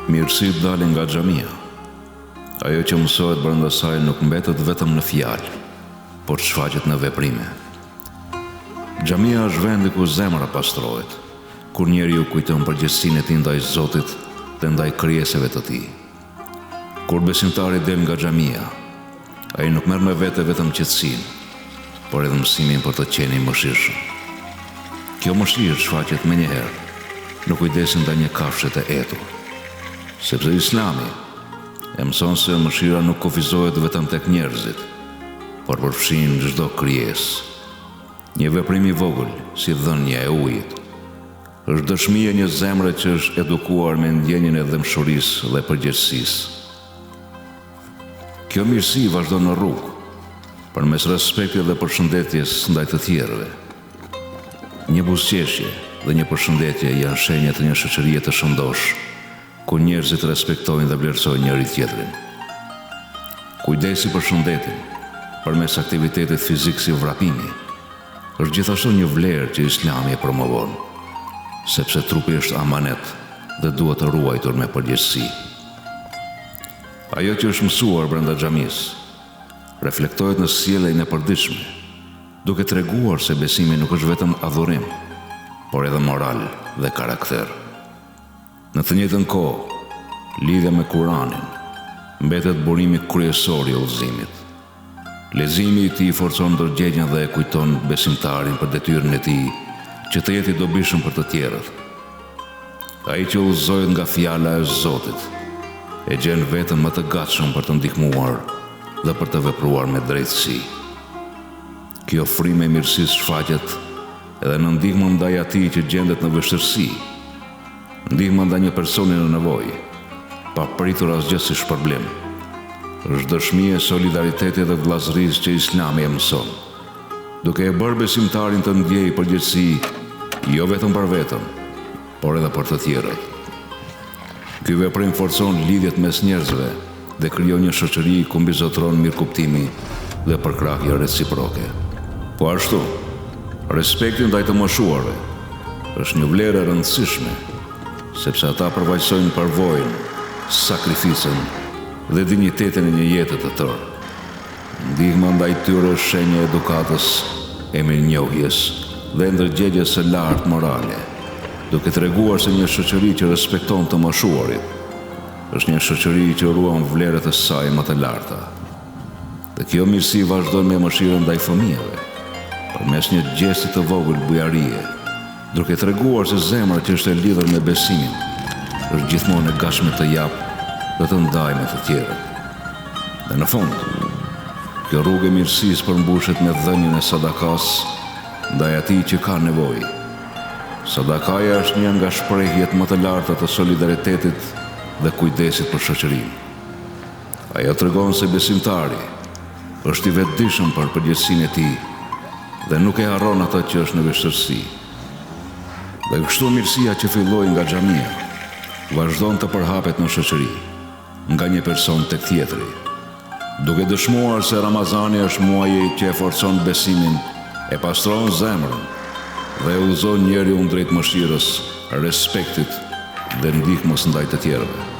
Mirësit dalin nga xhamia. Ajo që mësohet brenda saj nuk mbetet vetëm në fjalë, por shfaqet në veprime. Xhamia është vendi ku zemra pastrohet, kur njeriu kujton përgjegjësinë e tij ndaj Zotit dhe ndaj krijesave të tij. Kur besimtari del nga xhamia, ai nuk merr me vete vetëm qetësinë, por edhe mësimin për të qenë i mëshirshëm. Kjo mëshirë shfaqet menjëherë në kujdesin ndaj një kafshë të etur, sepse Islami e mëson se mëshira nuk kufizohet vetëm tek njerëzit, por përfshin çdo krijesë. Një veprim i vogël, si dhënia e ujit, është dëshmia e një zemre që është edukuar me ndjenjën e dëmshurisë dhe përgjegjësisë. Kjo mirësi vazhdon në rrugë, përmes respektit dhe përshëndetjes ndaj të tjerëve. Një buzëqeshje dhe një përshëndetje janë shenja të një shoqërie të shëndosh, ku njerëzit respektojnë dhe vlerësojnë njëri tjetrin. Kujdesi për shëndetin, përmes aktivitetit fizik si vrapimi, është gjithashtu një vlerë që Islami e promovon, sepse trupi është amanet dhe duhet të ruajtur me përgjegjësi. Ajo që është mësuar brenda xhamisë reflektohet në sjelljen e përditshme, duke treguar se besimi nuk është vetëm adhurim, por edhe moral dhe karakter. Në të njëjtën kohë, lidhja me Kur'anin mbetet burimi kryesor i udhëzimit. Leximi i tij forcon ndërgjegjen dhe e kujton besimtarin për detyrën e tij që të jetë i dobishëm për të tjerët. Ai që udhëzohet nga fjala e Zotit e gjen veten më të gatshëm për të ndihmuar dhe për të vepruar me drejtësi. Kjo frym e mirësisë shfaqet edhe në ndihmën ndaj atij që gjendet në vështirësi, ndihma ndaj një personi në nevojë, pa pritur asgjë si shpërblim. Është dëshmi e solidaritetit dhe vllazërisë që Islami e mëson, duke e bërë besimtarin të ndjejë përgjegjësi jo vetëm për veten, por edhe për të tjerët. Ky veprim forcon lidhjet mes njerëzve dhe krijon një shoqëri ku mbizotron mirëkuptimi dhe përkrahje reciproke. Po ashtu, respekti ndaj të moshuarve është një vlerë e rëndësishme, sepse ata përvaqësojnë përvojën, sakrificën dhe dinjitetin e një jete të tërë. Ndihma ndaj tyre është shenjë e edukatës, e mirënjohjes dhe ndërgjegjes së lartë morale, duke treguar se një shoqëri që respekton të moshuarit është një shoqëri që ruan vlerët e saj më të larta. Dhe kjo mirësi vazhdon me mëshirën ndaj fëmijëve, përmes një gjesti të vogël bujarie, duke treguar se zemra që është e lidhur me besimin është gjithmonë e gatshme të japë dhe të ndajë me të tjerët. Dhe në fund, kjo rrugë e mirësisë përmbushet me dhënien e sadakas ndaj atij që ka nevojë. Sadakaja është një nga shprehjet më të larta të solidaritetit dhe kujdesit për shoqërinë. Ajo tregon se besimtari është i vetëdijshëm për përgjegjësinë e tij dhe nuk e harron atë që është në vështirësi. Dhe kështu mirësia që filloi nga xhamia vazhdon të përhapet në shoqëri, nga një person tek tjetri, duke dëshmuar se Ramazani është muaji që e forcon besimin, e pastron zemrën dhe e udhëzon njeriu drejt mëshirës, respektit dhe ndihmës ndaj të tjerëve.